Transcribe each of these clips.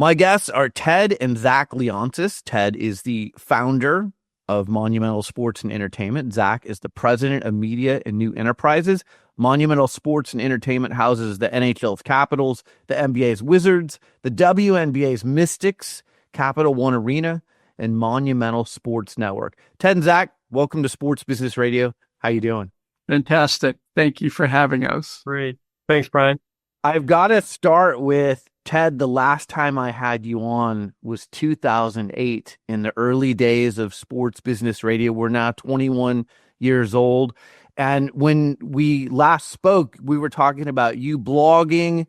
My guests are Ted and Zach Leonsis. Ted is the founder of Monumental Sports and Entertainment. Zach is the president of media and new enterprises. Monumental Sports and Entertainment houses the NHL's Capitals, the NBA's Wizards, the WNBA's Mystics, Capital One Arena, and Monumental Sports Network. Ted and Zach, welcome to Sports Business Radio. How you doing? Fantastic. Thank you for having us. Great. Thanks, Brian. I've got to start with Ted. The last time I had you on was 2008 in the early days of Sports Business Radio. We're now 21 years old. And when we last spoke, we were talking about you blogging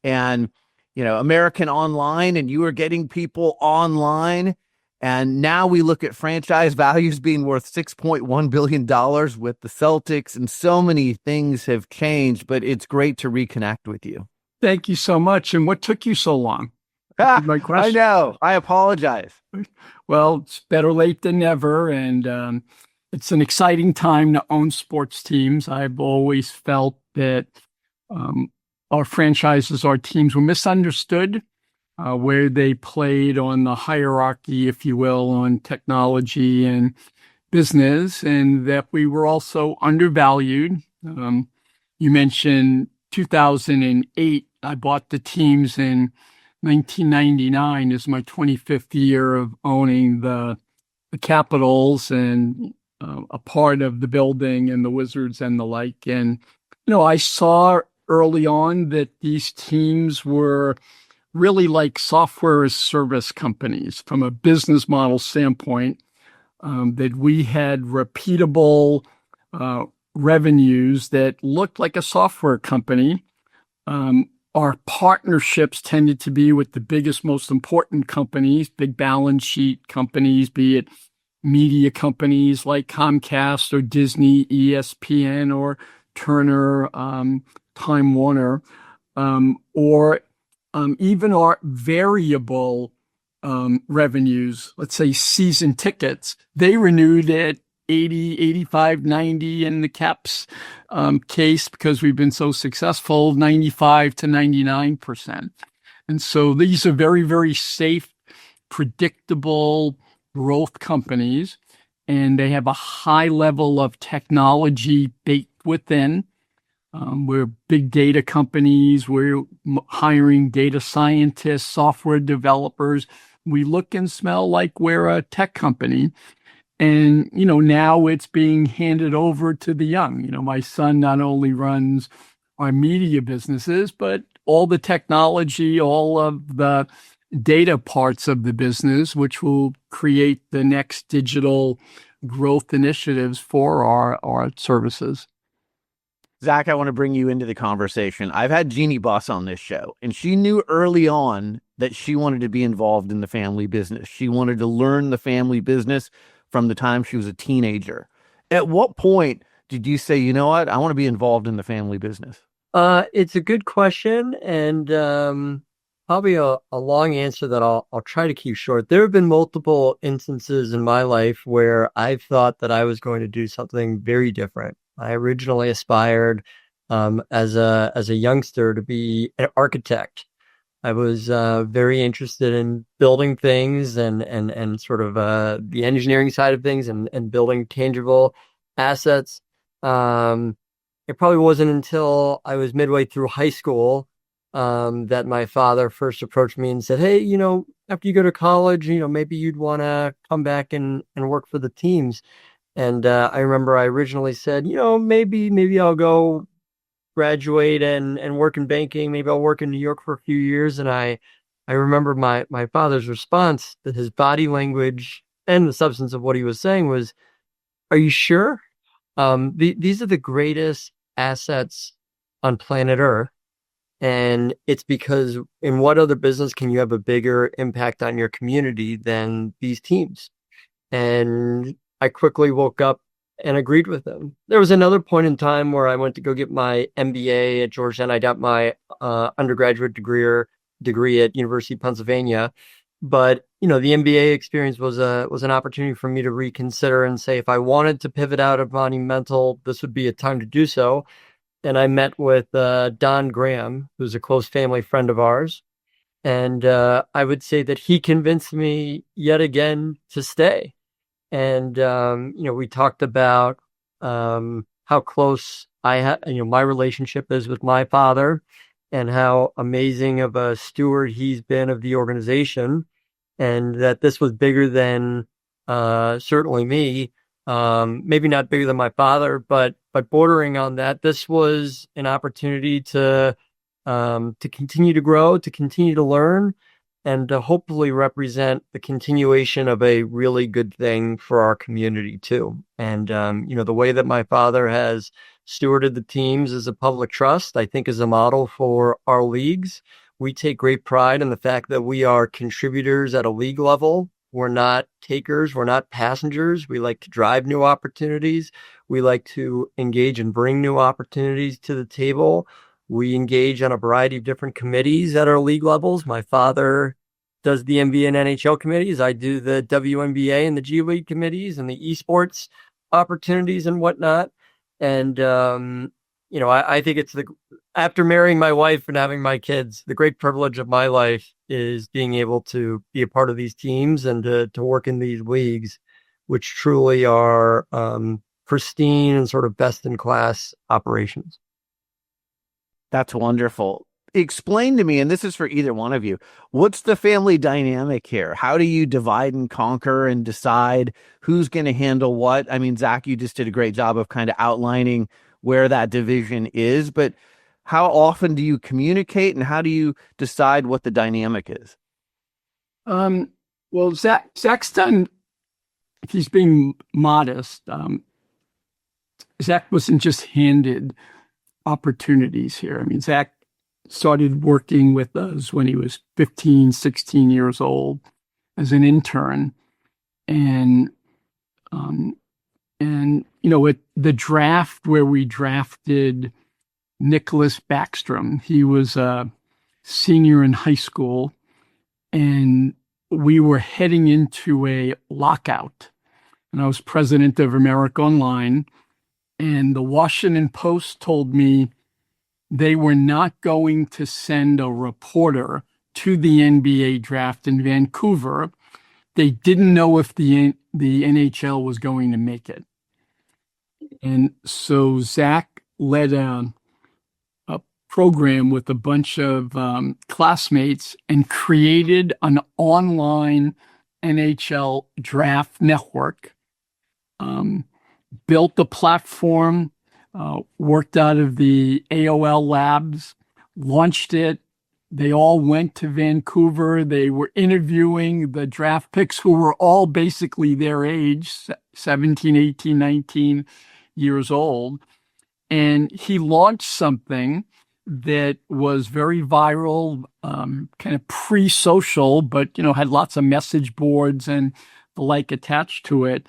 and, American Online, and you were getting people online. And now we look at franchise values being worth $6.1 billion with the Celtics, and so many things have changed, but it's great to reconnect with you. Thank you so much. And what took you so long? My question. I know. I apologize. Well, it's better late than never. And it's an exciting time to own sports teams. I've always felt that our franchises, our teams were misunderstood. Where they played on the hierarchy, if you will, on technology and business, and that we were also undervalued. You mentioned 2008. I bought the teams in 1999 is my 25th year of owning the Capitals and a part of the building and the Wizards and the like. And, I saw early on that these teams were really like software as service companies from a business model standpoint, that we had repeatable revenues that looked like a software company. Our partnerships tended to be with the biggest, most important companies, big balance sheet companies, be it media companies like Comcast or Disney, ESPN, or Turner, Time Warner, or even our variable revenues, let's say season tickets, they renewed at 80, 85, 90 in the Caps case, because we've been so successful, 95 to 99%. And so these are very, very safe, predictable growth companies, and they have a high level of technology baked within. We're big data companies. We're hiring data scientists, software developers. We look and smell like we're a tech company. And, now it's being handed over to the young. My son not only runs our media businesses, but all the technology, all of the data parts of the business, which will create the next digital growth initiatives for our services. Zach, I want to bring you into the conversation. I've had Jeannie Buss on this show, and she knew early on that she wanted to be involved in the family business. She wanted to learn the family business from the time she was a teenager. At what point did you say, you know what, I want to be involved in the family business? It's a good question, and probably a long answer that I'll try to keep short. There have been multiple instances in my life where I've thought that I was going to do something very different. I originally aspired as a youngster to be an architect. I was very interested in building things and sort of the engineering side of things and building tangible assets. It probably wasn't until I was midway through high school that my father first approached me and said, hey, after you go to college, maybe you'd want to come back and work for the teams. And I remember I originally said, maybe I'll go graduate and work in banking. Maybe I'll work in New York for a few years. And I remember my father's response, that his body language and the substance of what he was saying was, are you sure? These are the greatest assets on planet Earth. And it's because in what other business can you have a bigger impact on your community than these teams? And I quickly woke up and agreed with him. There was another point in time where I went to go get my MBA at Georgetown. I got my undergraduate degree at University of Pennsylvania. But, the MBA experience was an opportunity for me to reconsider and say, if I wanted to pivot out of Monumental, this would be a time to do so. And I met with Don Graham, who's a close family friend of ours. And I would say that he convinced me yet again to stay. And we talked about how close I had, my relationship is with my father, and how amazing of a steward he's been of the organization, and that this was bigger than certainly me. Maybe not bigger than my father, but bordering on that. This was an opportunity to continue to grow, to continue to learn, and to hopefully represent the continuation of a really good thing for our community too. And the way that my father has stewarded the teams as a public trust, I think is a model for our leagues. We take great pride in the fact that we are contributors at a league level. We're not takers. We're not passengers. We like to drive new opportunities. We like to engage and bring new opportunities to the table. We engage on a variety of different committees at our league levels. My father does the NBA and NHL committees. I do the WNBA and the G League committees and the esports opportunities and whatnot. And, I think after marrying my wife and having my kids, the great privilege of my life is being able to be a part of these teams and to work in these leagues, which truly are pristine and sort of best in class operations. That's wonderful. Explain to me, and this is for either one of you, what's the family dynamic here? How do you divide and conquer and decide who's going to handle what? I mean, Zach, you just did a great job of kind of outlining where that division is, but how often do you communicate and how do you decide what the dynamic is? Well, Zach's done, if he's being modest, Zach wasn't just handed opportunities here. I mean, Zach started working with us when he was 15, 16 years old as an intern. And at the draft where we drafted Nicholas Backstrom, he was a senior in high school, and we were heading into a lockout. And I was president of America Online, and the Washington Post told me they were not going to send a reporter to the NBA draft in Vancouver. They didn't know if the NHL was going to make it. And so Zach led a program with a bunch of classmates and created an online NHL draft network, built the platform, worked out of the AOL labs, launched it. They all went to Vancouver. They were interviewing the draft picks who were all basically their age, 17, 18, 19 years old. And he launched something that was very viral, kind of pre-social, but, had lots of message boards and the like attached to it.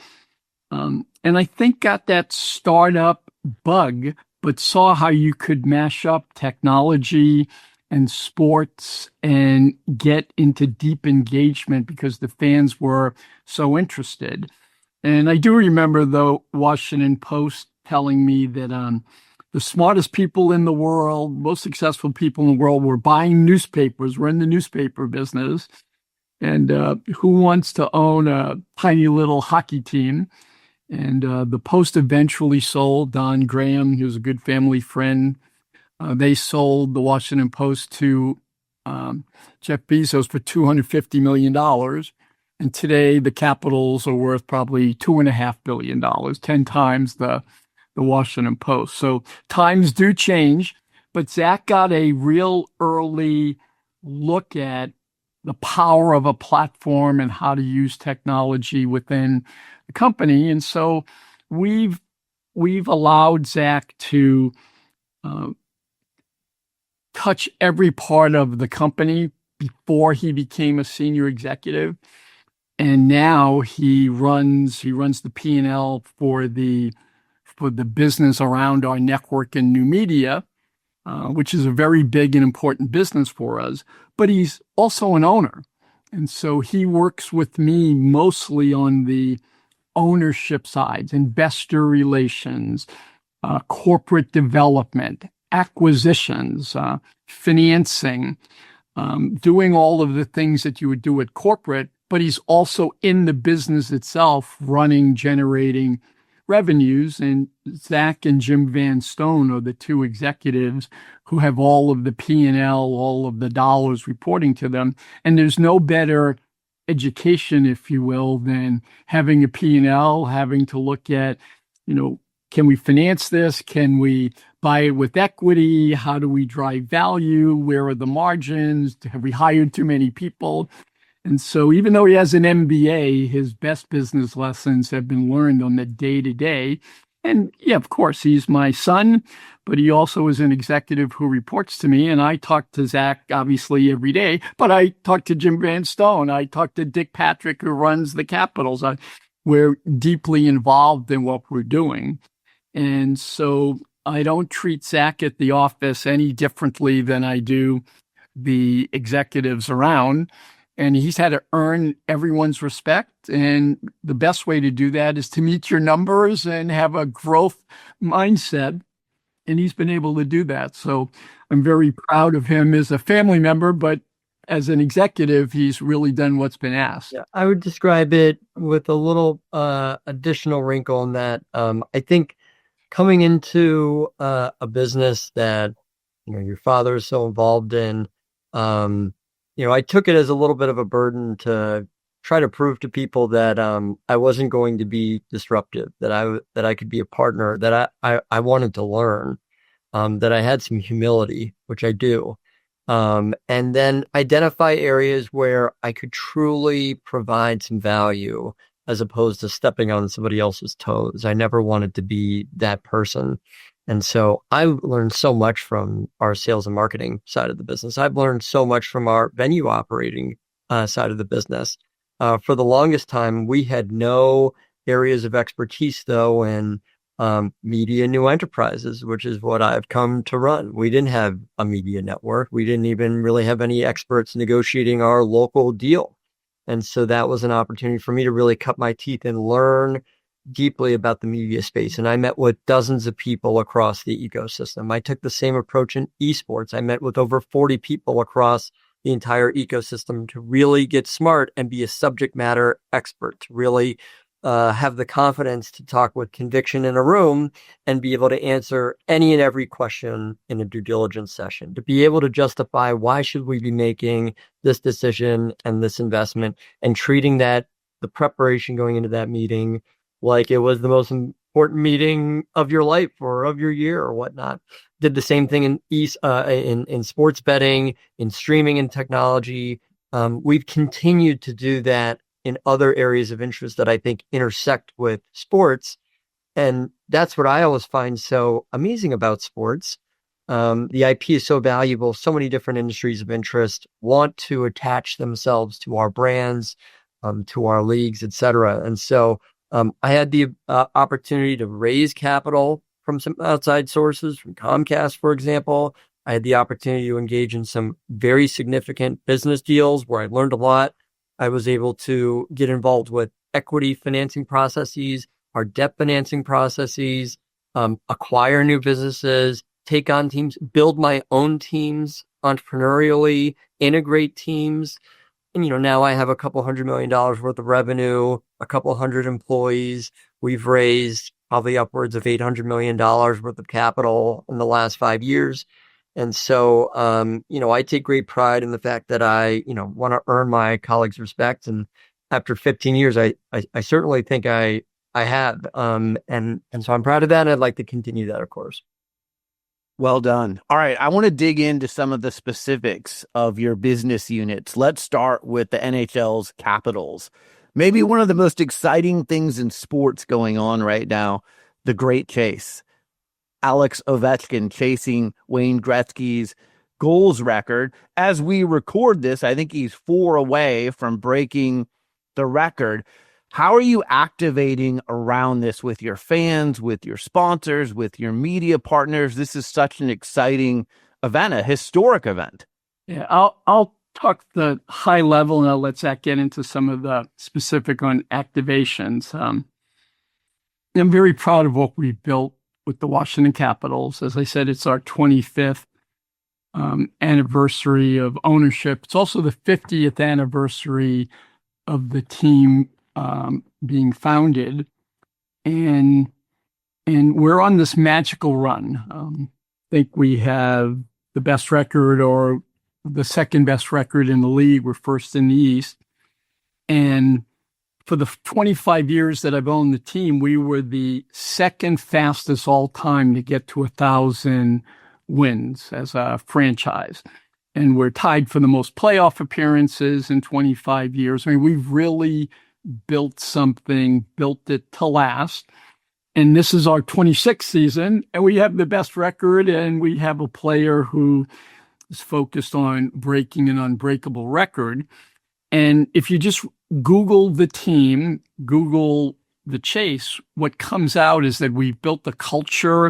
And I think got that startup bug, but saw how you could mash up technology and sports and get into deep engagement because the fans were so interested. And I do remember the Washington Post telling me that the smartest people in the world, most successful people in the world were buying newspapers. We're in the newspaper business. And who wants to own a tiny little hockey team? And the Post eventually sold. Don Graham, he was a good family friend. They sold the Washington Post to Jeff Bezos for $250 million. And today the Capitals are worth probably $2.5 billion, 10 times the Washington Post. So times do change, but Zach got a real early look at the power of a platform and how to use technology within the company. And so we've allowed Zach to touch every part of the company before he became a senior executive. And now he runs the P&L for the business around our network and new media, which is a very big and important business for us. But he's also an owner. And so he works with me mostly on the ownership sides, investor relations, corporate development, acquisitions, financing. doing all of the things that you would do at corporate, but he's also in the business itself, running, generating revenues. And Zach and Jim Van Stone are the two executives who have all of the P&L, all of the dollars reporting to them. And there's no better education, if you will, than having a P&L, having to look at, can we finance this? Can we buy it with equity? How do we drive value? Where are the margins? Have we hired too many people? And so even though he has an MBA, his best business lessons have been learned on the day-to-day. And yeah, of course, he's my son, but he also is an executive who reports to me. And I talk to Zach, obviously, every day, but I talk to Jim Van Stone. I talk to Dick Patrick, who runs the Capitals. We're deeply involved in what we're doing. And so I don't treat Zach at the office any differently than I do the executives around. And he's had to earn everyone's respect. And the best way to do that is to meet your numbers and have a growth mindset. And he's been able to do that. So I'm very proud of him as a family member, but as an executive, he's really done what's been asked. Yeah, I would describe it with a little additional wrinkle in that I think coming into a business that your father is so involved in, I took it as a little bit of a burden to try to prove to people that I wasn't going to be disruptive, that I could be a partner, that I wanted to learn, that I had some humility, which I do, and then identify areas where I could truly provide some value as opposed to stepping on somebody else's toes. I never wanted to be that person. And so I learned so much from our sales and marketing side of the business. I've learned so much from our venue operating side of the business. For the longest time, we had no areas of expertise, though, in media new enterprises, which is what I've come to run. We didn't have a media network. We didn't even really have any experts negotiating our local deal. And so that was an opportunity for me to really cut my teeth and learn deeply about the media space. And I met with dozens of people across the ecosystem. I took the same approach in esports. I met with over 40 people across the entire ecosystem to really get smart and be a subject matter expert, to really have the confidence to talk with conviction in a room and be able to answer any and every question in a due diligence session, to be able to justify why should we be making this decision and this investment, and treating that, the preparation going into that meeting, like it was the most important meeting of your life or of your year or whatnot. Did the same thing in sports betting, in streaming and technology. We've continued to do that in other areas of interest that I think intersect with sports. And that's what I always find so amazing about sports. The IP is so valuable. So many different industries of interest want to attach themselves to our brands, to our leagues, etc. And so I had the opportunity to raise capital from some outside sources, from Comcast, for example. I had the opportunity to engage in some very significant business deals where I learned a lot. I was able to get involved with equity financing processes, our debt financing processes, acquire new businesses, take on teams, build my own teams entrepreneurially, integrate teams. And, now I have a couple $100 million worth of revenue, a couple hundred employees. We've raised probably upwards of $800 million worth of capital in the last 5 years. And so, I take great pride in the fact that I, want to earn my colleagues' respect. And after 15 years, I certainly think I have. And so I'm proud of that. And I'd like to continue that, of course. Well done. All right. I want to dig into some of the specifics of your business units. Let's start with the NHL's Capitals. Maybe one of the most exciting things in sports going on right now, the Great Chase. Alex Ovechkin chasing Wayne Gretzky's goals record. As we record this, I think he's 4 away from breaking the record. How are you activating around this with your fans, with your sponsors, with your media partners? This is such an exciting event, a historic event. Yeah, I'll talk the high level and I'll let Zach get into some of the specific on activations. I'm very proud of what we've built with the Washington Capitals. As I said, it's our 25th anniversary of ownership. It's also the 50th anniversary of the team being founded, and we're on this magical run. I think we have the best record or the second best record in the league. We're first in the East. And for the 25 years that I've owned the team, we were the second fastest all time to get to 1,000 wins as a franchise. And we're tied for the most playoff appearances in 25 years. I mean, we've really built something, built it to last. And this is our 26th season, and we have the best record, and we have a player who is focused on breaking an unbreakable record. And if you just Google the team, Google the chase, what comes out is that we've built a culture,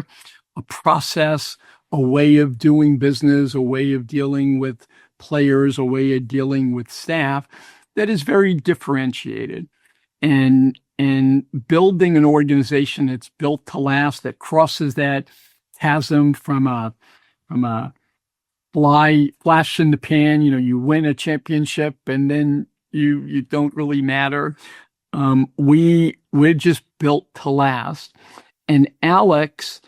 a process, a way of doing business, a way of dealing with players, a way of dealing with staff that is very differentiated. And building an organization that's built to last, that crosses that chasm from a flash in the pan, you win a championship and then you don't really matter. We're just built to last. And Alex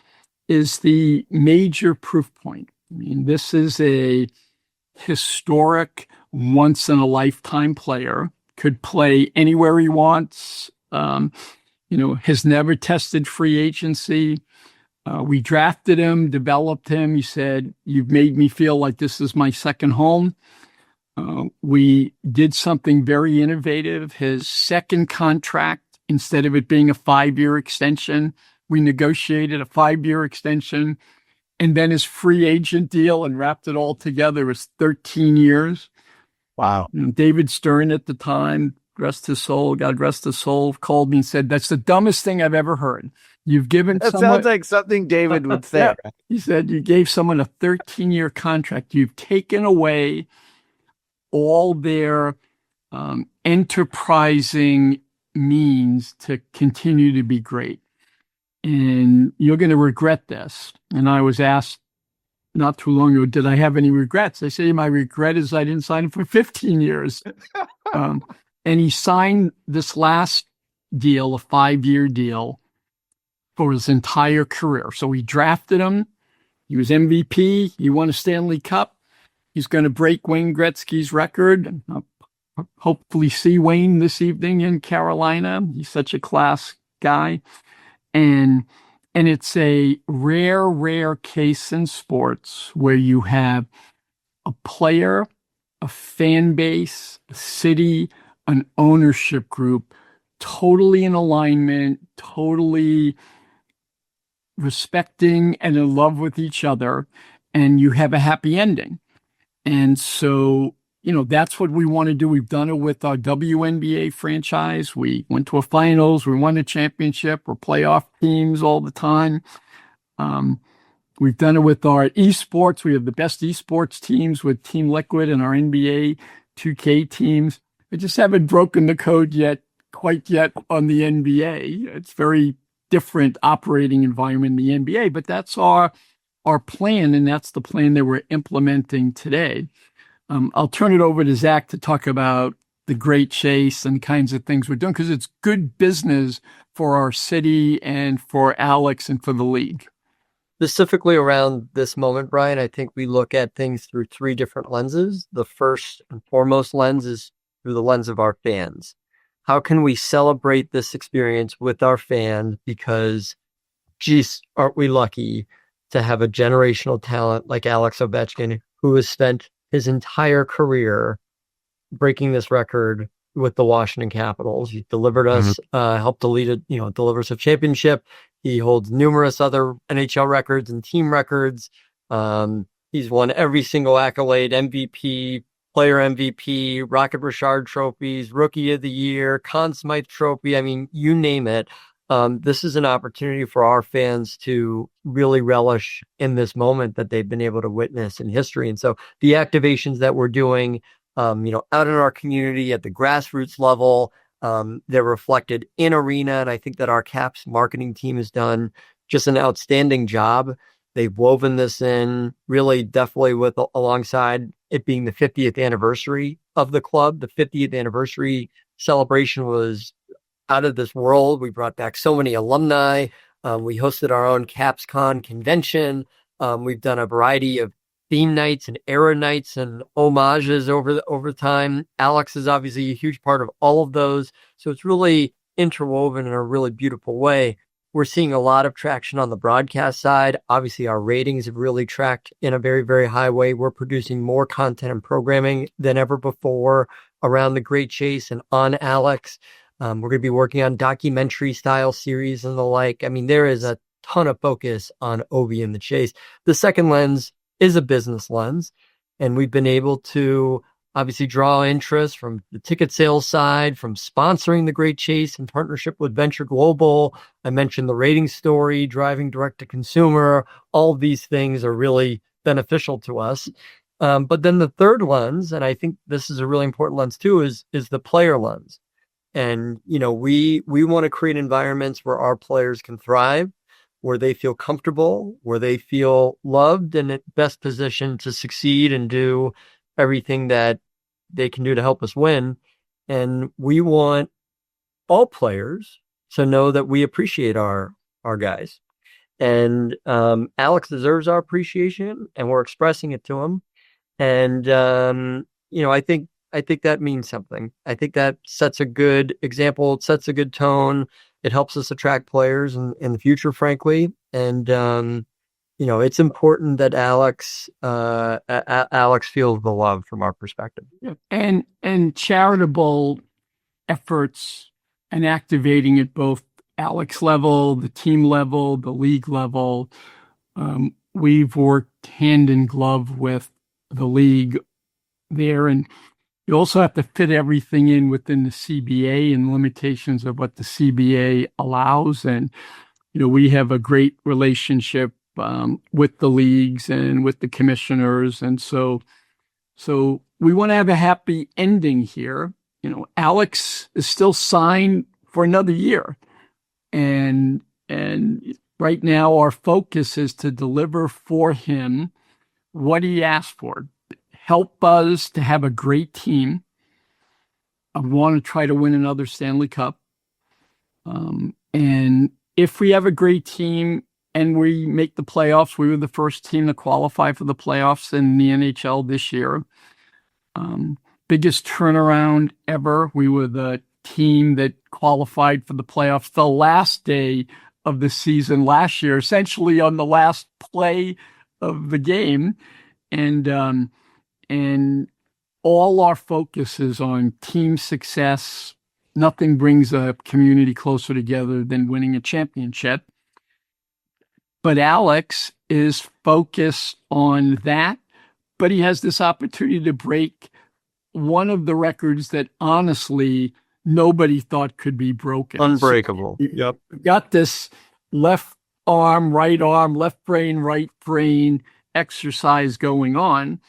is the major proof point. I mean, this is a historic, once in a lifetime player, could play anywhere he wants. Has never tested free agency. We drafted him, developed him. He said, "You've made me feel like this is my second home." We did something very innovative. His second contract, instead of it being a 5-year extension, we negotiated a 5-year extension. And then his free agent deal and wrapped it all together was 13 years. Wow. David Stern at the time, rest his soul, God rest his soul, called me and said, "That's the dumbest thing I've ever heard. You've given That sounds like something David would say. Yeah. He said, "You gave someone a 13-year contract. You've taken away all their enterprising means to continue to be great. And you're going to regret this." And I was asked not too long ago, did I have any regrets? I say, my regret is I didn't sign him for 15 years. And he signed this last deal, a 5-year deal, for his entire career. So we drafted him. He was MVP. He won a Stanley Cup. He's going to break Wayne Gretzky's record. I'll hopefully see Wayne this evening in Carolina. He's such a class guy. And it's a rare case in sports where you have a player, a fan base, a city, an ownership group, totally in alignment, totally respecting and in love with each other, and you have a happy ending. And so, that's what we want to do. We've done it with our WNBA franchise. We went to a finals. We won a championship. We're playoff teams all the time. We've done it with our esports. We have the best esports teams with Team Liquid and our NBA 2K teams. I just haven't broken the code quite yet on the NBA. It's very different operating environment in the NBA, but that's our plan, and that's the plan that we're implementing today. I'll turn it over to Zach to talk about the great chase and kinds of things we're doing, because it's good business for our city and for Alex and for the league. Specifically around this moment, Brian, I think we look at things through 3 different lenses. The first and foremost lens is through the lens of our fans. How can we celebrate this experience with our fans? Because, geez, aren't we lucky to have a generational talent like Alex Ovechkin, who has spent his entire career breaking this record with the Washington Capitals. He delivered us, helped to lead it, deliver us a championship. He holds numerous other NHL records and team records. He's won every single accolade, MVP, player MVP, Rocket Richard trophies, Rookie of the Year, Conn Smythe Trophy. I mean, you name it. This is an opportunity for our fans to really relish in this moment that they've been able to witness in history. And so the activations that we're doing, out in our community at the grassroots level, they're reflected in arena. And I think that our Caps marketing team has done just an outstanding job They've woven this in really definitely with alongside it being the 50th anniversary of the club. The 50th anniversary celebration was out of this world. We brought back so many alumni. We hosted our own CapsCon convention. We've done a variety of theme nights and era nights and homages over time. Alex is obviously a huge part of all of those. So it's really interwoven in a really beautiful way. We're seeing a lot of traction on the broadcast side. Obviously, our ratings have really tracked in a very, very high way. We're producing more content and programming than ever before around the Great Chase and on Alex. We're going to be working on documentary style series and the like. I mean, there is a ton of focus on Ovi and the Chase. The second lens is a business lens, and we've been able to obviously draw interest from the ticket sales side, from sponsoring the Great Chase in partnership with Venture Global. I mentioned the rating story, driving direct to consumer. All of these things are really beneficial to us. But then the third lens, and I think this is a really important lens too, is the player lens. And, we want to create environments where our players can thrive, where they feel comfortable, where they feel loved and best positioned to succeed and do everything that they can do to help us win. And we want all players to know that we appreciate our guys. And Alex deserves our appreciation, and we're expressing it to him. And I think that means something. I think that sets a good example. It sets a good tone. It helps us attract players in the future, frankly. And it's important that Alex feels the love from our perspective. Yeah. And charitable efforts and activating at both Alex level, the team level, the league level. We've worked hand in glove with the league there, and you also have to fit everything in within the CBA and limitations of what the CBA allows. And, we have a great relationship with the leagues and with the commissioners. And so we want to have a happy ending here. Alex is still signed for another year. And right now our focus is to deliver for him what he asked for. Help us to have a great team. I want to try to win another Stanley Cup. And if we have a great team and we make the playoffs, we were the first team to qualify for the playoffs in the NHL this year. Biggest turnaround ever. We were the team that qualified for the playoffs the last day of the season last year, essentially on the last play of the game. And all our focus is on team success. Nothing brings a community closer together than winning a championship. But Alex is focused on that, but he has this opportunity to break one of the records that honestly nobody thought could be broken. Unbreakable. So, yep. Got this left arm, left brain, right brain exercise going on.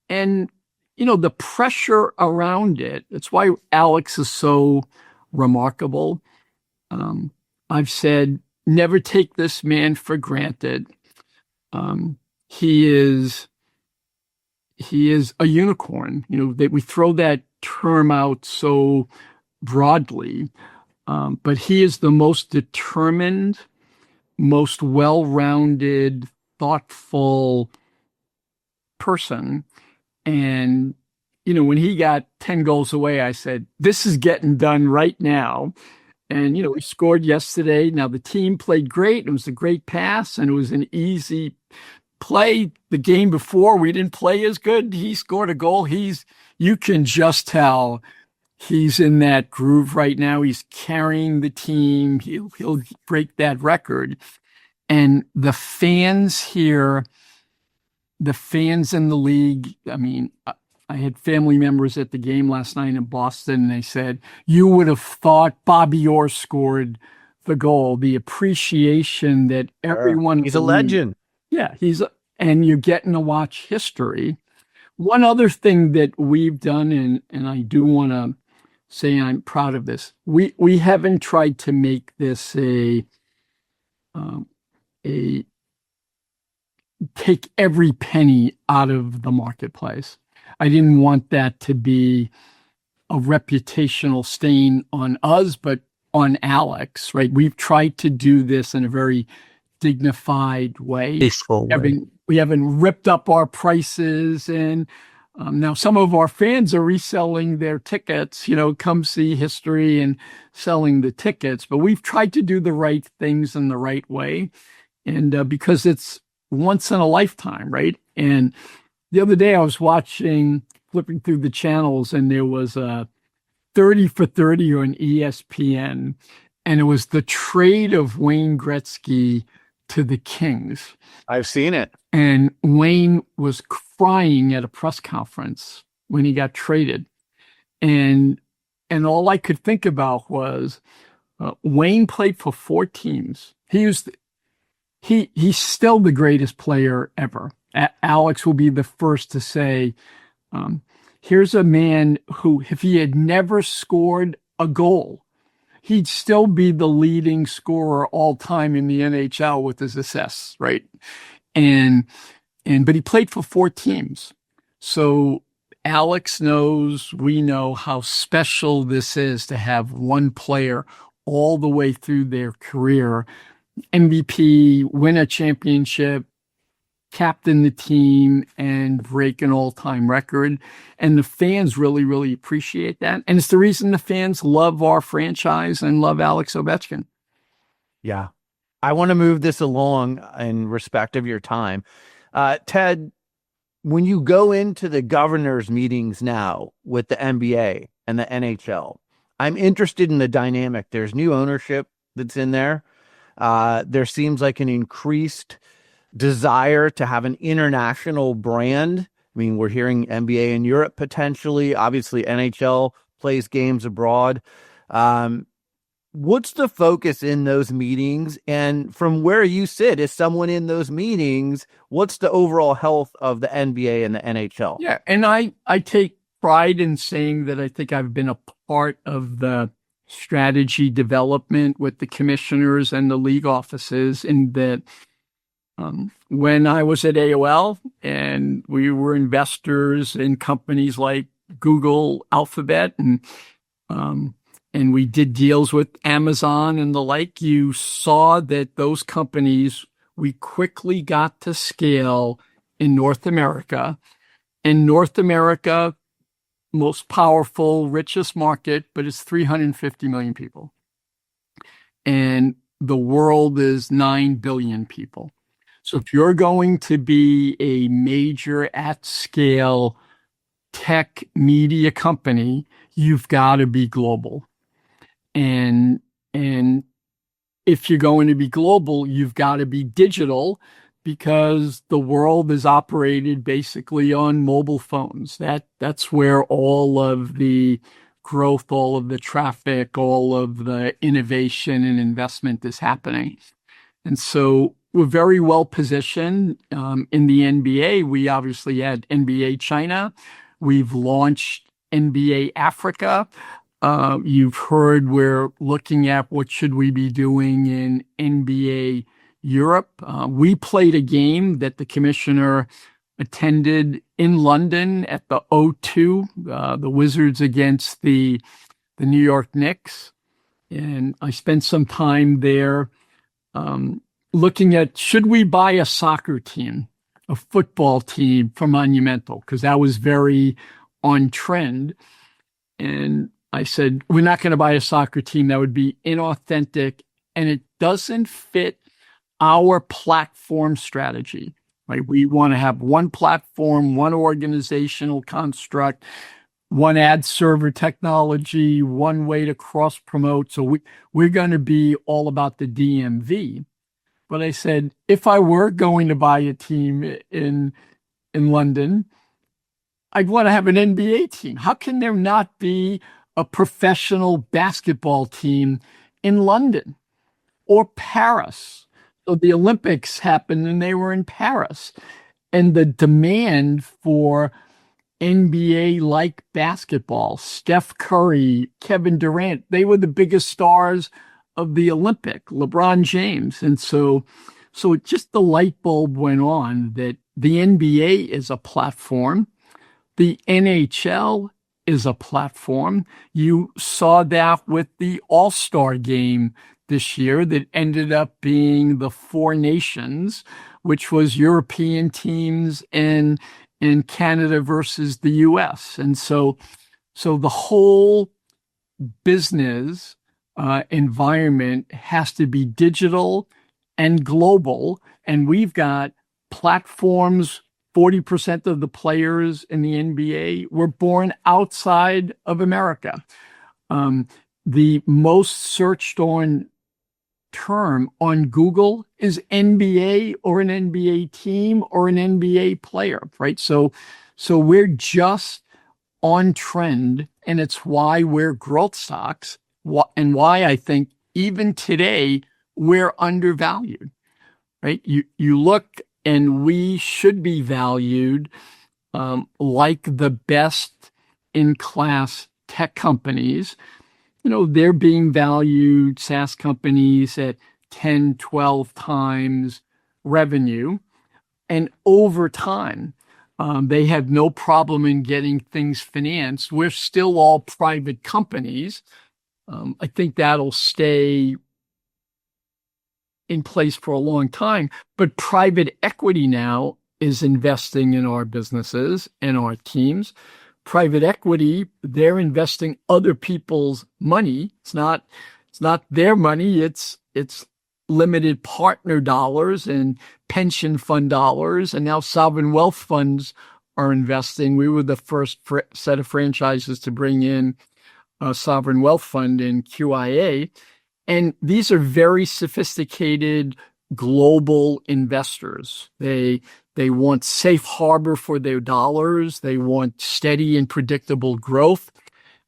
And, the pressure around it, that's why Alex is so remarkable. I've said, never take this man for granted. He is a unicorn, that we throw that term out so broadly. But he is the most determined, most well-rounded, thoughtful person. And, when he got 10 goals away, I said, this is getting done right now. And, he scored yesterday. Now, the team played great. It was a great pass, and it was an easy play. The game before, we didn't play as good. He scored a goal. You can just tell he's in that groove right now. He's carrying the team. He'll break that record. And the fans here, the fans in the league, I mean, I had family members at the game last night in Boston, and they said, you would have thought Bobby Orr scored the goal. The appreciation that everyone... He's a legend. Yeah, and you're getting to watch history. One other thing that we've done, and I do want to say I'm proud of this, we haven't tried to make this a take every penny out of the marketplace. I didn't want that to be a reputational stain on us, but on Alex, right? We've tried to do this in a very dignified way. Peaceful way. We haven't ripped up our prices. And now some of our fans are reselling their tickets, come see history and selling the tickets. But we've tried to do the right things in the right way. And because it's once in a lifetime, right? And the other day I was flipping through the channels, and there was a 30 for 30 on ESPN, and it was the trade of Wayne Gretzky to the Kings. I've seen it. And Wayne was crying at a press conference when he got traded. And all I could think about was Wayne played for 4 teams. He's still the greatest player ever. Alex will be the first to say, here's a man who, if he had never scored a goal, he'd still be the leading scorer all time in the NHL with his assists, right? But he played for 4 teams. So Alex knows, we know how special this is to have one player all the way through their career, MVP, win a championship, captain the team, and break an all-time record. And the fans really, really appreciate that. And it's the reason the fans love our franchise and love Alex Ovechkin. Yeah. I want to move this along in respect of your time. Ted, when you go into the governors' meetings now with the NBA and the NHL, I'm interested in the dynamic. There's new ownership that's in there. There seems like an increased desire to have an international brand. I mean, we're hearing NBA in Europe potentially. Obviously, NHL plays games abroad. What's the focus in those meetings? And from where you sit, as someone in those meetings, what's the overall health of the NBA and the NHL? Yeah, and I take pride in saying that I think I've been a part of the strategy development with the commissioners and the league offices, in that when I was at AOL and we were investors in companies like Google, Alphabet, and we did deals with Amazon and the like, you saw that those companies, we quickly got to scale in North America. In North America, most powerful, richest market, but it's 350 million people. And the world is 9 billion people. So if you're going to be a major at-scale tech media company, you've got to be global. And if you're going to be global, you've got to be digital, because the world is operated basically on mobile phones. That's where all of the growth, all of the traffic, all of the innovation and investment is happening. And so we're very well positioned. In the NBA, we obviously had NBA China. We've launched NBA Africa. You've heard we're looking at what should we be doing in NBA Europe. We played a game that the commissioner attended in London at the O2, the Wizards against the New York Knicks. And I spent some time there looking at, should we buy a soccer team, a football team for Monumental? Because that was very on trend. And I said, we're not going to buy a soccer team. That would be inauthentic, and it doesn't fit our platform strategy, right? We want to have one platform, one organizational construct, one ad server technology, one way to cross promote. So we're going to be all about the DMV. But I said, if I were going to buy a team in London, I'd want to have an NBA team. How can there not be a professional basketball team in London or Paris? So the Olympics happened and they were in Paris. And the demand for NBA-like basketball, Steph Curry, Kevin Durant, they were the biggest stars of the Olympic, LeBron James. And so So just the light bulb went on that the NBA is a platform. The NHL is a platform. You saw that with the All-Star game this year that ended up being the Four Nations, which was European teams and in Canada versus the US. And so the whole business environment has to be digital and global. And we've got platforms. 40% of the players in the NBA were born outside of America. The most searched on term on Google is NBA or an NBA team or an NBA player, right? So we're just on trend, and it's why we're growth stocks, and why I think even today we're undervalued, right? You look, and we should be valued like the best in class tech companies. They're being valued, SaaS companies, at 10, 12 times revenue. And over time, they have no problem in getting things financed. We're still all private companies. I think that'll stay in place for a long time, but private equity now is investing in our businesses and our teams. Private equity, they're investing other people's money. It's not their money. It's limited partner dollars and pension fund dollars. And now sovereign wealth funds are investing. We were the first set of franchises to bring in a sovereign wealth fund in QIA. And these are very sophisticated global investors. They want safe harbor for their dollars. They want steady and predictable growth.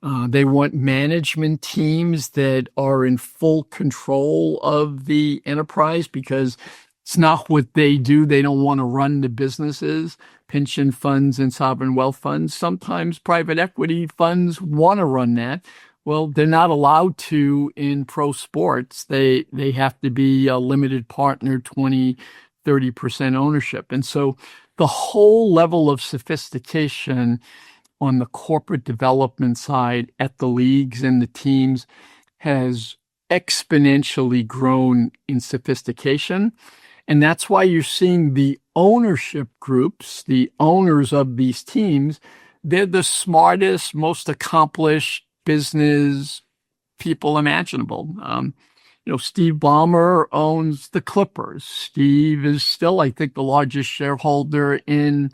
They want management teams that are in full control of the enterprise, because it's not what they do. They don't want to run the businesses. Pension funds and sovereign wealth funds, sometimes private equity funds want to run that. Well, they're not allowed to in pro sports. They have to be a limited partner, 20, 30% ownership. And so the whole level of sophistication on the corporate development side at the leagues and the teams has exponentially grown in sophistication. And that's why you're seeing the ownership groups, the owners of these teams, they're the smartest, most accomplished business people imaginable. Steve Ballmer owns the Clippers. Steve is still, I think, the largest shareholder in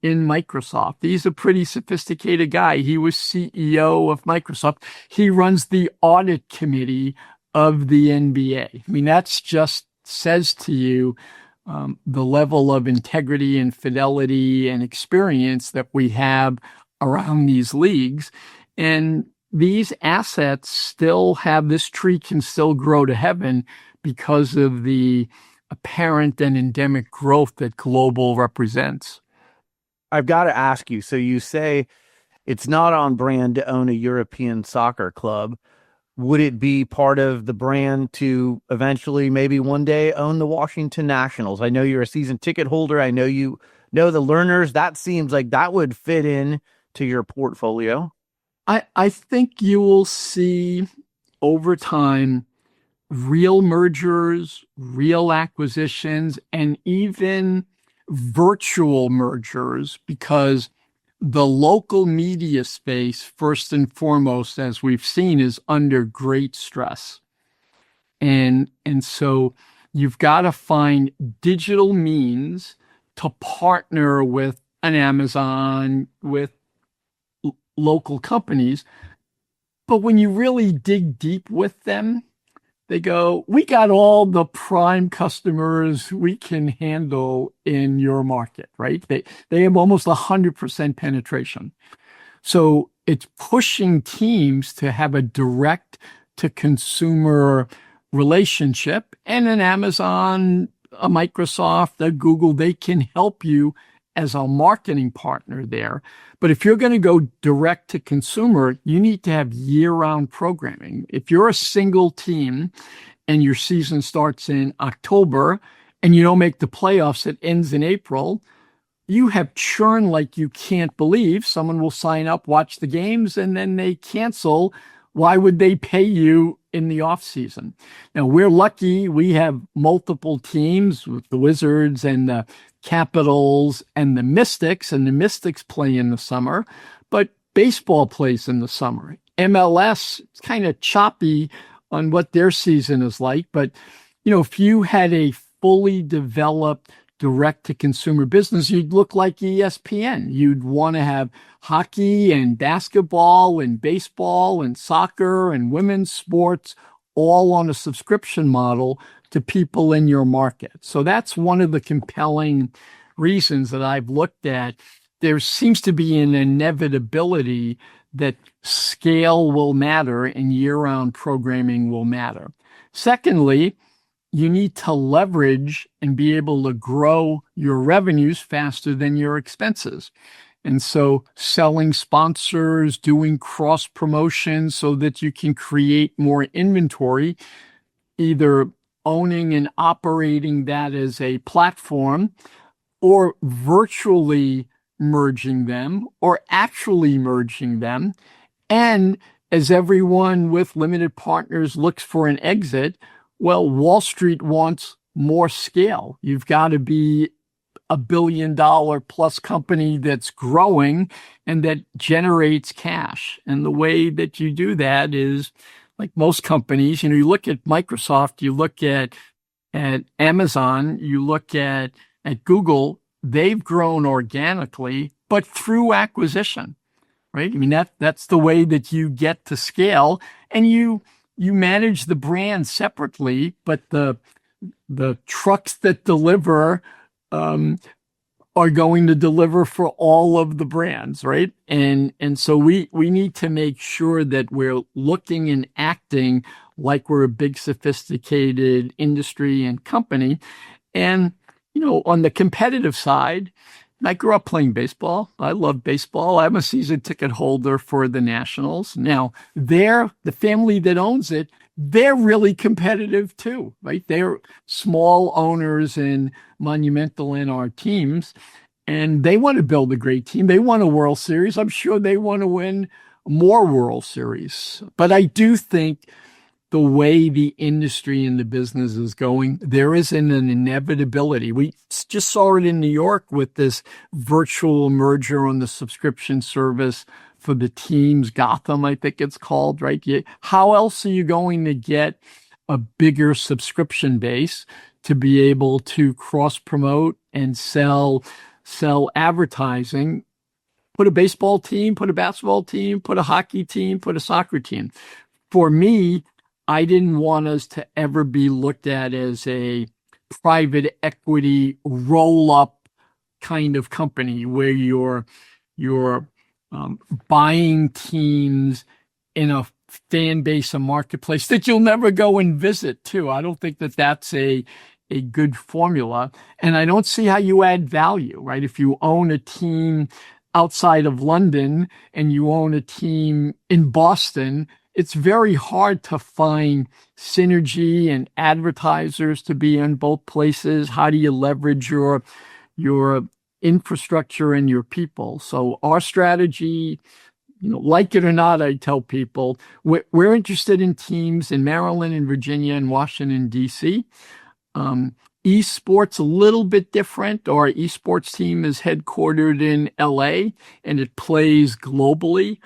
Microsoft. He's a pretty sophisticated guy. He was CEO of Microsoft. He runs the audit committee of the NBA. I mean, that's just says to you the level of integrity and fidelity and experience that we have around these leagues. And these assets still have, this tree can still grow to heaven because of the apparent and endemic growth that global represents. I've got to ask you, so you say it's not on brand to own a European soccer club. Would it be part of the brand to eventually, maybe one day, own the Washington Nationals? I know you're a season ticket holder. I know you know the learners. That seems like that would fit in to your portfolio. I think you will see over time real mergers, real acquisitions, and even virtual mergers, because the local media space, first and foremost, as we've seen, is under great stress. And so you've got to find digital means to partner with an Amazon, with local companies. But when you really dig deep with them, they go, we got all the prime customers we can handle in your market, right? They have almost 100% penetration. So it's pushing teams to have a direct to consumer relationship, and an Amazon, a Microsoft, a Google, they can help you as a marketing partner there. But if you're going to go direct to consumer, you need to have year-round programming. If you're a single team and your season starts in October and you don't make the playoffs, it ends in April, you have churn like you can't believe. Someone will sign up, watch the games, and then they cancel. Why would they pay you in the off season? Now, we're lucky. We have multiple teams with the Wizards and the Capitals and the Mystics, and the Mystics play in the summer, but baseball plays in the summer. MLS, it's kind of choppy on what their season is like. But, if you had a fully developed direct to consumer business, you'd look like ESPN. You'd want to have hockey and basketball and baseball and soccer and women's sports all on a subscription model to people in your market. So that's one of the compelling reasons that I've looked at. There seems to be an inevitability that scale will matter and year-round programming will matter. Secondly, you need to leverage and be able to grow your revenues faster than your expenses. And so selling sponsors, doing cross promotions so that you can create more inventory, either owning and operating that as a platform or virtually merging them or actually merging them. And as everyone with limited partners looks for an exit, well, Wall Street wants more scale. You've got to be $1 billion plus company that's growing and that generates cash. And the way that you do that is, like most companies, you look at Microsoft, you look at Amazon, you look at Google, they've grown organically, but through acquisition, right? I mean, that's the way that you get to scale, and you manage the brand separately, but the trucks that deliver are going to deliver for all of the brands, right? And so we need to make sure that we're looking and acting like we're a big, sophisticated industry and company. And on the competitive side, I grew up playing baseball. I love baseball. I'm a season ticket holder for the Nationals. Now, the family that owns it, they're really competitive too, right? They're small owners in Monumental in our teams, and they want to build a great team. They want a World Series. I'm sure they want to win more World Series. But I do think the way the industry and the business is going, there is an inevitability. We just saw it in New York with this virtual merger on the subscription service for the teams, Gotham, I think it's called, right? How else are you going to get a bigger subscription base to be able to cross-promote and sell advertising? Put a baseball team, put a basketball team, put a hockey team, put a soccer team. For me, I didn't want us to ever be looked at as a private equity roll-up kind of company where you're buying teams in a fan base, a marketplace that you'll never go and visit too. I don't think that that's a good formula. And I don't see how you add value, right? If you own a team outside of London and you own a team in Boston, it's very hard to find synergy and advertisers to be in both places. How do you leverage your infrastructure and your people? So our strategy, like it or not, I tell people we're interested in teams in Maryland and Virginia and Washington, D.C. Esports a little bit different. Our esports team is headquartered in LA and it plays globally.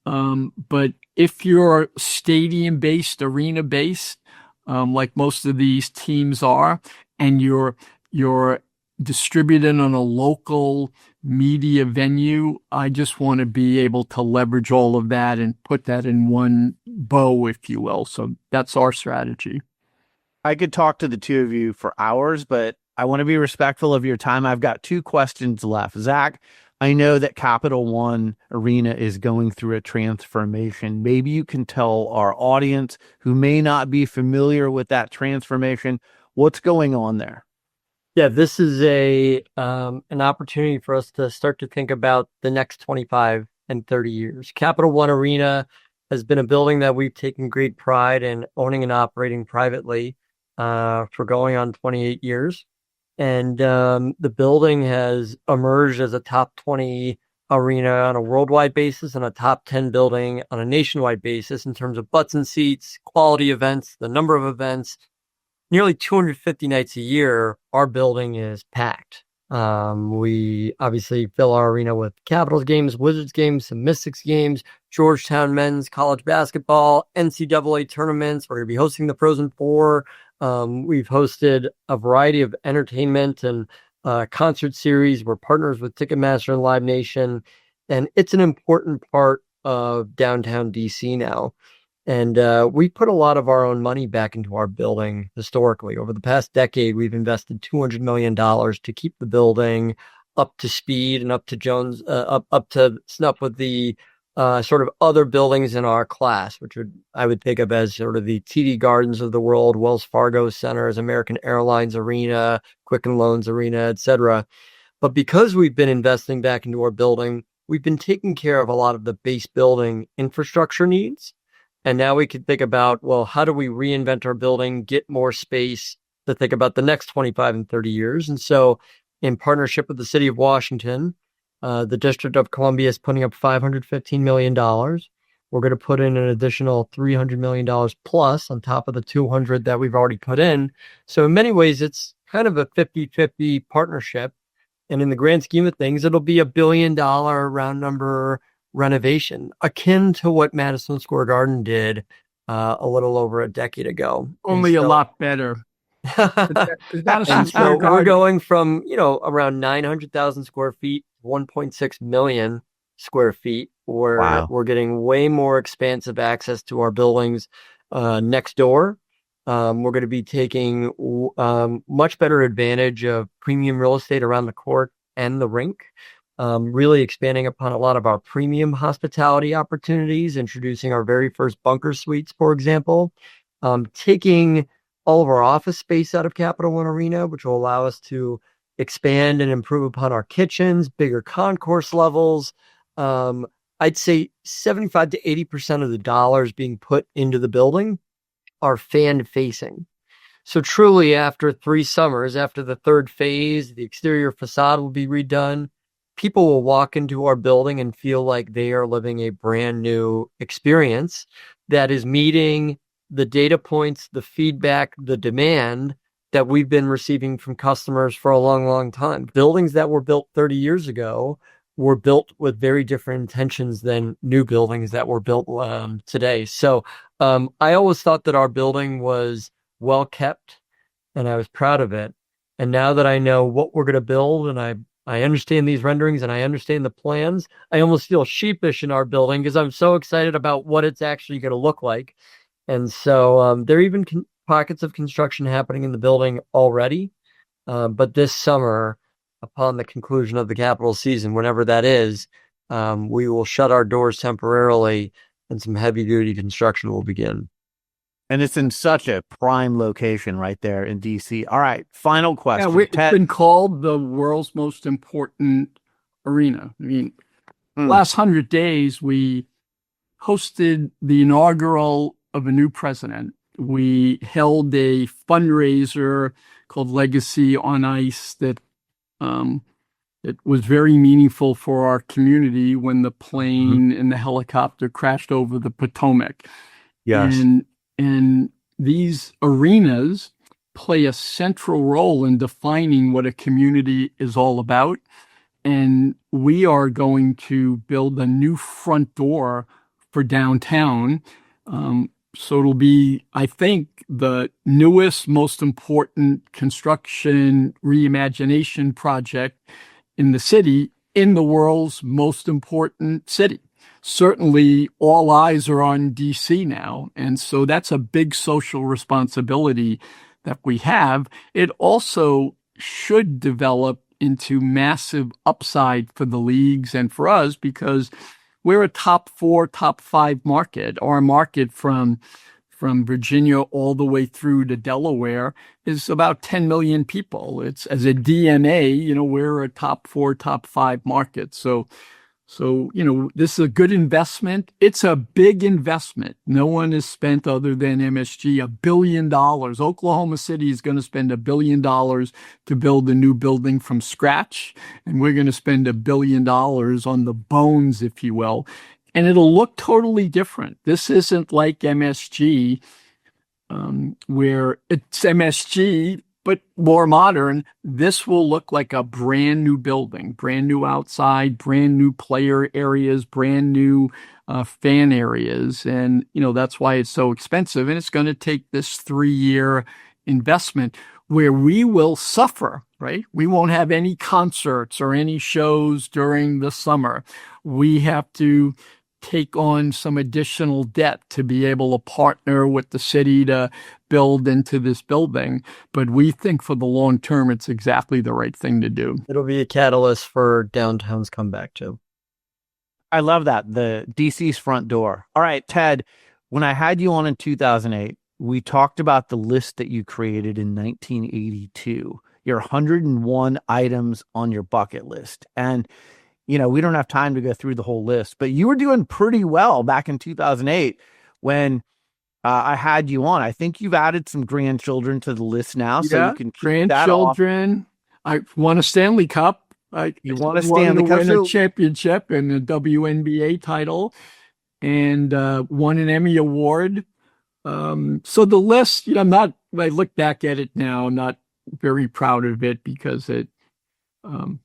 But if you're stadium-based, arena-based, like most of these teams are, and you're distributed on a local media venue, I just want to be able to leverage all of that and put that in one bow, if you will. So that's our strategy. I could talk to the two of you for hours, but I want to be respectful of your time. I've got two questions left. Zach, I know that Capital One Arena is going through a transformation. Maybe you can tell our audience who may not be familiar with that transformation, what's going on there? Yeah, this is an opportunity for us to start to think about the next 25 and 30 years. Capital One Arena has been a building that we've taken great pride in owning and operating privately for going on 28 years. And the building has emerged as a top 20 arena on a worldwide basis and a top 10 building on a nationwide basis in terms of butts and seats, quality events, the number of events. Nearly 250 nights a year, our building is packed. We obviously fill our arena with Capitals games, Wizards games, some Mystics games, Georgetown men's college basketball, NCAA tournaments. We're going to be hosting the Frozen Four. We've hosted a variety of entertainment and concert series. We're partners with Ticketmaster and Live Nation, and it's an important part of downtown DC now. And we put a lot of our own money back into our building historically. Over the past decade, we've invested $200 million to keep the building up to speed and up to up to snuff with the sort of other buildings in our class, which I would think of as sort of the TD Gardens of the world, Wells Fargo Centers, American Airlines Arena, Quicken Loans Arena, etc. But because we've been investing back into our building, we've been taking care of a lot of the base building infrastructure needs. And now we can think about, well, how do we reinvent our building, get more space to think about the next 25 and 30 years? And so in partnership with the city of Washington, the District of Columbia is putting up $515 million. We're going to put in an additional $300 million plus on top of the 200 that we've already put in. So in many ways, it's kind of a 50-50 partnership. And in the grand scheme of things, it'll be $1 billion round number renovation, akin to what Madison Square Garden did a little over a decade ago. Only a lot better. And so we're going from, around 900,000 square feet, 1.6 million square feet, where Wow. we're getting way more expansive access to our buildings next door. We're going to be taking much better advantage of premium real estate around the court and the rink. Really expanding upon a lot of our premium hospitality opportunities, introducing our very first bunker suites, for example, taking all of our office space out of Capital One Arena, which will allow us to expand and improve upon our kitchens, bigger concourse levels. I'd say 75 to 80% of the dollars being put into the building are fan facing. So truly, after 3 summers, after the third phase, the exterior facade will be redone. People will walk into our building and feel like they are living a brand new experience that is meeting the data points, the feedback, the demand that we've been receiving from customers for a long, long time. Buildings that were built 30 years ago were built with very different intentions than new buildings that were built today. So I always thought that our building was well kept and I was proud of it. And now that I know what we're going to build and I understand these renderings and I understand the plans, I almost feel sheepish in our building because I'm so excited about what it's actually going to look like. And so there are even pockets of construction happening in the building already. But this summer, upon the conclusion of the Capitals season, whenever that is, we will shut our doors temporarily and some heavy duty construction will begin. And it's in such a prime location right there in DC. All right, final question. Yeah, it's been called the world's most important arena. I mean, last 100 days, we hosted the inaugural of a new president. We held a fundraiser called Legacy on Ice that it was very meaningful for our community when the plane and the helicopter crashed over the Potomac. Yes. And these arenas play a central role in defining what a community is all about. And we are going to build a new front door for downtown. So it'll be, I think, the newest, most important construction reimagination project in the city, in the world's most important city. Certainly, all eyes are on DC now. And so that's a big social responsibility that we have. It also should develop into massive upside for the leagues and for us because we're a top 4, top 5 market. Our market from Virginia all the way through to Delaware is about 10 million people. It's as a DMA, we're a top 4, top 5 market. So So, this is a good investment. It's a big investment. No one has spent other than MSG $1 billion. Oklahoma City is going to spend $1 billion to build a new building from scratch. And we're going to spend $1 billion on the bones, if you will. And it'll look totally different. This isn't like MSG, where it's MSG, but more modern. This will look like a brand new building, brand new outside, brand new player areas, brand new fan areas. And, that's why it's so expensive. And it's going to take this 3-year investment where we will suffer, right? We won't have any concerts or any shows during the summer. We have to take on some additional debt to be able to partner with the city to build into this building. But we think for the long term, it's exactly the right thing to do. It'll be a catalyst for downtown's comeback too. I love that. The DC's front door. All right, Ted, when I had you on in 2008, we talked about the list that you created in 1982, your 101 items on your bucket list. And we don't have time to go through the whole list, but you were doing pretty well back in 2008 when I had you on. I think you've added some grandchildren to the list now, so you can keep grandchildren. I won a Stanley Cup. You won a Stanley Cup, win a championship and a WNBA title, and won an Emmy Award. So the list, I look back at it now, I'm not very proud of it because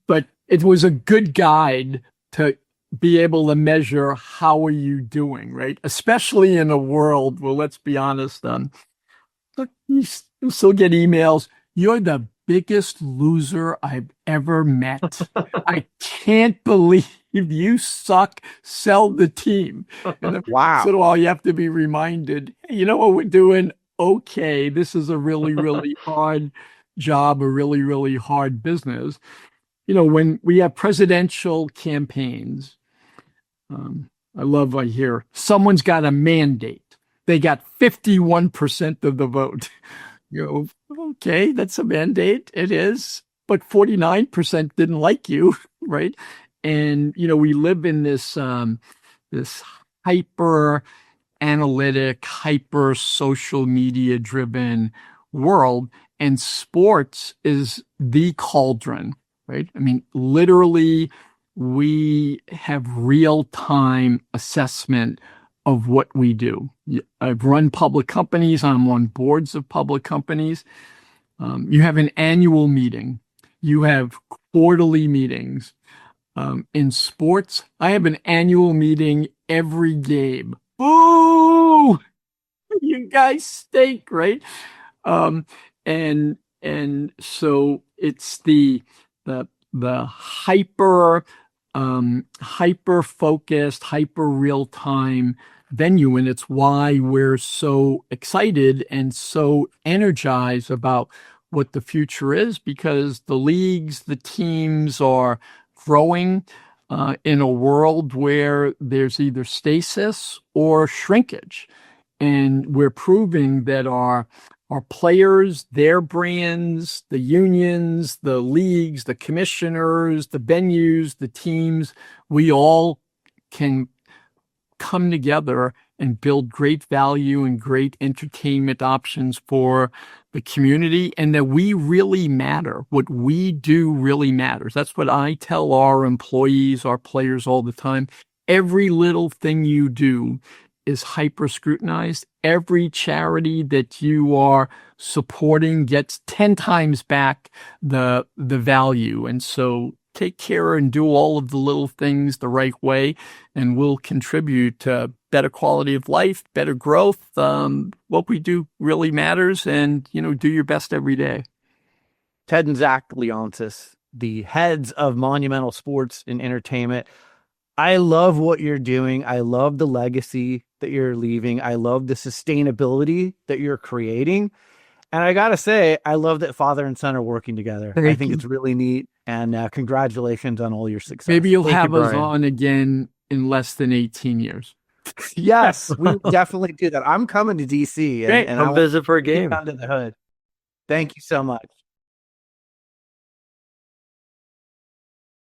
but it was a good guide to be able to measure how are you doing, right? Especially in a world, well, let's be honest, look, you still get emails. You're the biggest loser I've ever met. I can't believe you suck. Sell the team. And wow. So all you have to be reminded, hey, you know what we're doing? Okay, this is a really, really hard job, a really, really hard business. When we have presidential campaigns, I hear someone's got a mandate. They got 51% of the vote. Okay, that's a mandate. It is. But 49% didn't like you, right? And, we live in this hyper analytic, hyper social media driven world. And sports is the cauldron. Right? I mean, literally, we have real-time assessment of what we do. I've run public companies. I'm on boards of public companies. You have an annual meeting. You have quarterly meetings. In sports, I have an annual meeting every game. Boo! You guys stink, right? And so it's the hyper focused, hyper real time venue, and it's why we're so excited and so energized about what the future is, because the leagues, the teams are growing in a world where there's either stasis or shrinkage, and we're proving that our players, their brands, the unions, the leagues, the commissioners, the venues, the teams, we all can come together and build great value and great entertainment options for the community, and that we really matter. What we do really matters. That's what I tell our employees, our players all the time. Every little thing you do is hyper scrutinized. Every charity that you are supporting gets 10 times back the value. And so take care and do all of the little things the right way, and we'll contribute to better quality of life, better growth. What we do really matters, and, do your best every day. Ted and Zach Leonsis, the heads of Monumental Sports and Entertainment. I love what you're doing. I love the legacy that you're leaving. I love the sustainability that you're creating. And I got to say, I love that father and son are working together. I think it's really neat. And congratulations on all your success. Maybe you'll have us on again in less than 18 years. Yes, we will definitely do that. I'm coming to DC. And I'll visit for a game. Under the hood. Thank you so much.